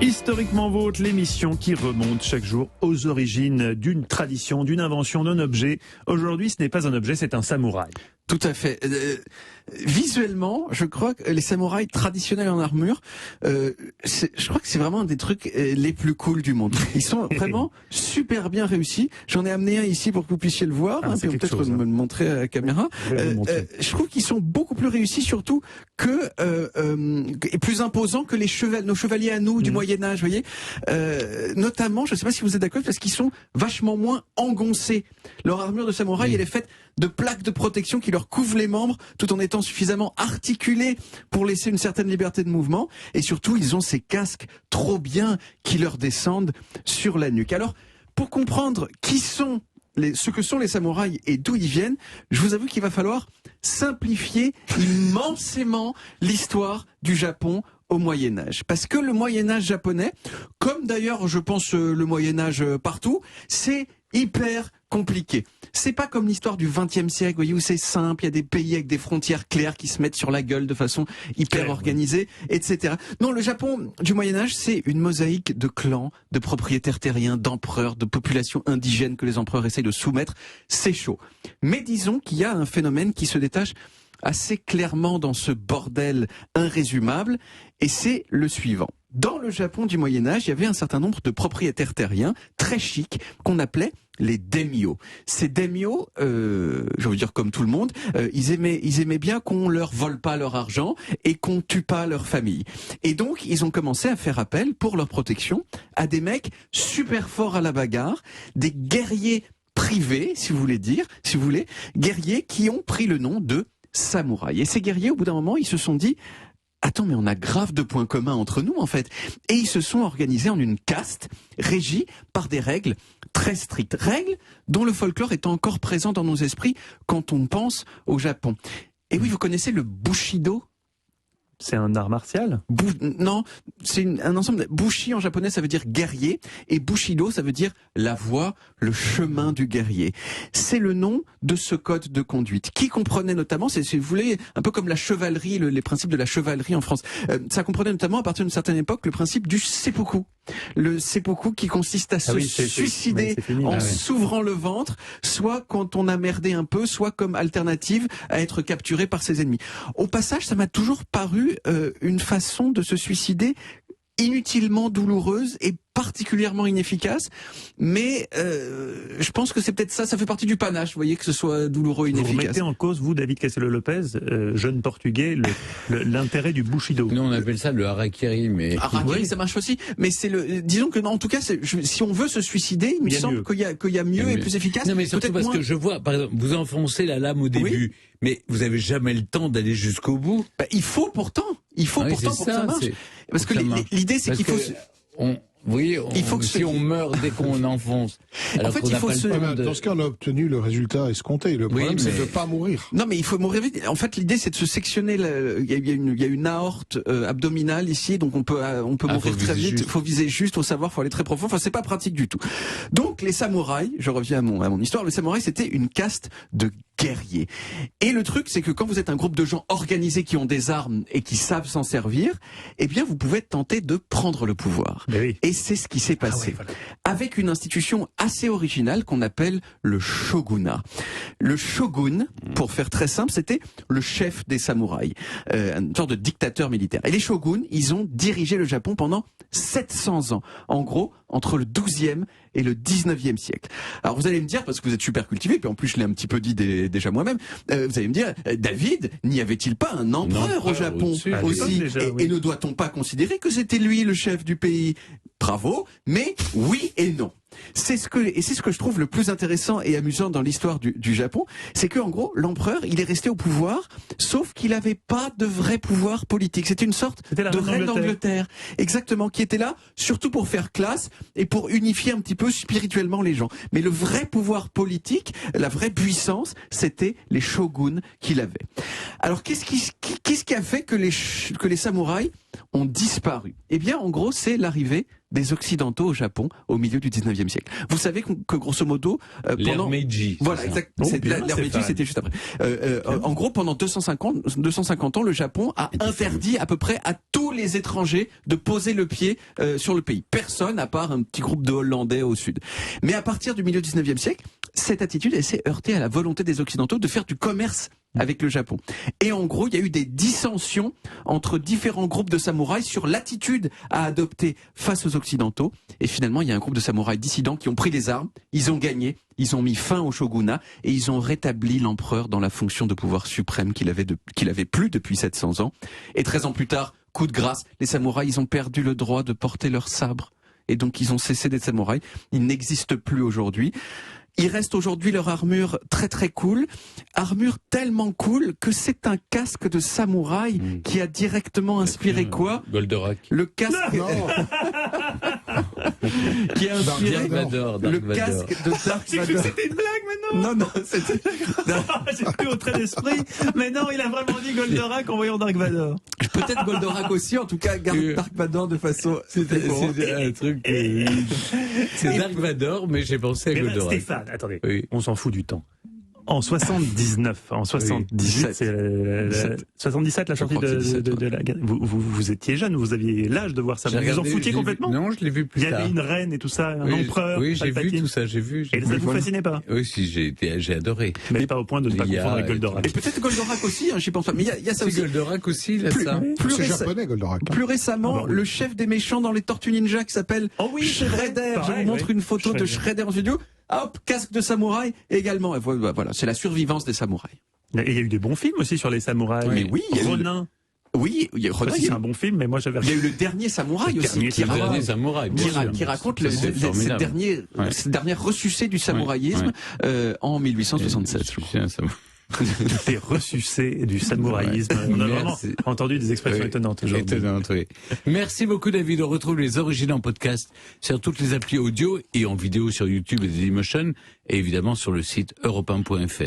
Historiquement Vôtre, l'émission qui remonte chaque jour aux origines d'une tradition, d'une invention, d'un objet. Aujourd'hui, ce n'est pas un objet, c'est un samouraï. Tout à fait. Visuellement, je crois que les samouraïs traditionnels en armure, je crois que c'est vraiment un des trucs les plus cool du monde. Ils sont vraiment super bien réussis. J'en ai amené un ici pour que vous puissiez le voir, puis peut-être me le montrer à la caméra. Je trouve qu'ils sont beaucoup plus réussis, surtout que et plus imposants que nos chevaliers à nous du Moyen Âge, vous voyez. Notamment, je ne sais pas si vous êtes d'accord, parce qu'ils sont vachement moins engoncés. Leur armure de samouraï, elle est faite de plaques de protection qui leur couvrent les membres tout en étant suffisamment articulés pour laisser une certaine liberté de mouvement. Et surtout, ils ont ces casques trop bien qui leur descendent sur la nuque. Alors, pour comprendre ce que sont les samouraïs et d'où ils viennent, je vous avoue qu'il va falloir simplifier immensément l'histoire du Japon au Moyen-Âge. Parce que le Moyen-Âge japonais, comme d'ailleurs je pense le Moyen-Âge partout, c'est hyper compliqué. C'est pas comme l'histoire du XXe siècle, vous voyez, où c'est simple, il y a des pays avec des frontières claires qui se mettent sur la gueule de façon hyper organisée, etc. Non, le Japon du Moyen-Âge, c'est une mosaïque de clans, de propriétaires terriens, d'empereurs, de populations indigènes que les empereurs essayent de soumettre. C'est chaud. Mais disons qu'il y a un phénomène qui se détache assez clairement dans ce bordel irrésumable, et c'est le suivant. Dans le Japon du Moyen-Âge, il y avait un certain nombre de propriétaires terriens très chics qu'on appelait les daimyo. Ces daimyo, je veux dire comme tout le monde, ils aimaient bien qu'on leur vole pas leur argent et qu'on tue pas leur famille. Et donc, ils ont commencé à faire appel pour leur protection à des mecs super forts à la bagarre, des guerriers privés, si vous voulez, guerriers qui ont pris le nom de samouraïs. Et ces guerriers, au bout d'un moment, ils se sont dit: attends, mais on a grave de points communs entre nous, en fait. Et ils se sont organisés en une caste régie par des règles très strictes. Règles dont le folklore est encore présent dans nos esprits quand on pense au Japon. Et oui, vous connaissez le Bushido ? C'est un art martial ? Non, c'est un ensemble. Bushi en japonais, ça veut dire guerrier, et Bushido, ça veut dire la voie, le chemin du guerrier. C'est le nom de ce code de conduite, qui comprenait notamment, si vous voulez, un peu comme la chevalerie, les principes de la chevalerie en France. Ça comprenait notamment, à partir d'une certaine époque, le principe du seppuku. Le seppuku qui consiste à se suicider en s'ouvrant le ventre, soit quand on a merdé un peu, soit comme alternative à être capturé par ses ennemis. Au passage, ça m'a toujours paru une façon de se suicider inutilement douloureuse et particulièrement inefficace, mais je pense que c'est peut-être ça fait partie du panache, vous voyez, que ce soit douloureux et inefficace. Vous remettez en cause, vous, David Castello-Lopez, jeune portugais, l'intérêt du Bushido. Nous, on appelle ça le harakiri, mais... Harakiri, ça marche aussi, mais disons que non, en tout cas, si on veut se suicider, il me semble qu'il y a mieux et plus efficace. Non, mais surtout parce que je vois, par exemple, vous enfoncez la lame au début, mais vous avez jamais le temps d'aller jusqu'au bout. Il faut pourtant pour que ça marche. Parce que l'idée, c'est qu'il faut... Si on meurt dès qu'on enfonce. En fait, dans ce cas, on a obtenu le résultat escompté. Le problème, c'est de ne pas mourir. Non, mais il faut mourir vite. En fait, l'idée, c'est de se sectionner. Il y a une aorte abdominale ici, donc on peut mourir très vite. Il faut viser juste, faut aller très profond. Enfin, c'est pas pratique du tout. Donc, les samouraïs, je reviens à mon histoire. Les samouraïs, c'était une caste de guerriers. Et le truc, c'est que quand vous êtes un groupe de gens organisés qui ont des armes et qui savent s'en servir, eh bien, vous pouvez être tenté de prendre le pouvoir. Et c'est ce qui s'est passé. Avec une institution assez originale qu'on appelle le shogunat. Le shogun, pour faire très simple, c'était le chef des samouraïs, une sorte de dictateur militaire. Et les shoguns, ils ont dirigé le Japon pendant 700 ans. En gros, entre le 12e et le 19e siècle. Alors vous allez me dire, parce que vous êtes super cultivé, puis en plus je l'ai un petit peu dit déjà moi-même, vous allez me dire, David, n'y avait-il pas un empereur au Japon aussi et ne doit-on pas considérer que c'était lui le chef du pays ? Bravo, mais oui et non. C'est ce que je trouve le plus intéressant et amusant dans l'histoire du Japon, c'est que en gros l'empereur il est resté au pouvoir, sauf qu'il n'avait pas de vrai pouvoir politique. C'était une sorte de reine d'Angleterre, exactement, qui était là surtout pour faire classe et pour unifier un petit peu spirituellement les gens. Mais le vrai pouvoir politique, la vraie puissance, c'était les shoguns qui l'avaient. Alors qu'est-ce qui a fait que les samouraïs ont disparu ? Eh bien, en gros, c'est l'arrivée des Occidentaux au Japon au milieu du 19e 19e siècle. Vous savez que grosso modo, l'ère Meiji. Voilà, exact. L'ère Meiji, c'était juste après. En gros, pendant 250 ans, le Japon a interdit à peu près à tous les étrangers de poser le pied sur le pays. Personne, à part un petit groupe de Hollandais au sud. Mais à partir du milieu du 19e siècle, cette attitude, elle s'est heurtée à la volonté des Occidentaux de faire du commerce avec le Japon. Et en gros, il y a eu des dissensions entre différents groupes de samouraïs sur l'attitude à adopter face aux Occidentaux. Et finalement, il y a un groupe de samouraïs dissidents qui ont pris les armes, ils ont gagné, ils ont mis fin au shogunat et ils ont rétabli l'empereur dans la fonction de pouvoir suprême qu'il avait plus depuis 700 ans. Et 13 ans plus tard, coup de grâce, les samouraïs, ils ont perdu le droit de porter leur sabre. Et donc, ils ont cessé d'être samouraïs. Ils n'existent plus aujourd'hui. Il reste aujourd'hui leur armure très très cool, armure tellement cool que c'est un casque de samouraï qui a directement inspiré quoi ? Goldorak. Le casque qui a inspiré le casque de Dark J'ai cru que Vador. c'était une blague maintenant. Non, c'était... J'ai cru au trait d'esprit. Mais non, il a vraiment dit Goldorak en voyant Dark Vador. Peut-être Goldorak aussi, en tout cas, garde Dark Vador de façon... C'est un truc... C'est Dark Vador, mais j'ai pensé à Mais Goldorak. Stéphane, attendez, Oui. on s'en fout du temps. En 79, en 78, Oui. c'est 77 la sortie crois que c'est 17, de la guerre. Vous étiez jeune, vous aviez l'âge de voir ça. Vous vous en Regardé, foutiez je l'ai complètement? vu. Non, je l'ai vu plus Il y tard. avait une reine et tout ça, un Oui, empereur. oui, j'ai vu Palpatine. tout ça, j'ai vu. Et ça vous fascinait pas? Oui, si, j'ai adoré. Mais pas au point de ne pas Il y a- confondre avec Goldorak. Et peut-être Goldorak aussi, hein, j'y pense pas. Mais il y a ça C'est aussi. Goldorak aussi, là, Plus- ça. plus C'est récem- japonais, Goldorak. Plus récemment, Ah bah oui. le chef des méchants dans les Tortues Ninja qui s'appelle Oh oui, c'est vrai. Shredder. Je Pareil, vous montre oui. une photo de Shredder. Shredder en vidéo. Hop, casque de samouraï également. Et voilà, c'est la survivance des samouraïs. Et il y a eu des bons films aussi sur les samouraïs. Mais oui, il y a eu Ronin. Oui, il y a, Je sais pas si c'est un bon film, mais moi j'avais il y a eu le dernier samouraï Le aussi, dernier qui Le samouraï. dernier samouraï. bien sûr. qui raconte Ça, c'est formidable. cette dernière ressucée du samouraïsme en 1867. je crois. C'est un samouraï. des ressucés du samouraïsme. On a vraiment Merci. entendu des expressions Oui. étonnantes aujourd'hui. Étonnante, oui. Merci beaucoup, David. On retrouve les origines en podcast sur toutes les applis audio et en vidéo sur YouTube et Dailymotion et évidemment sur le site europe1.fr.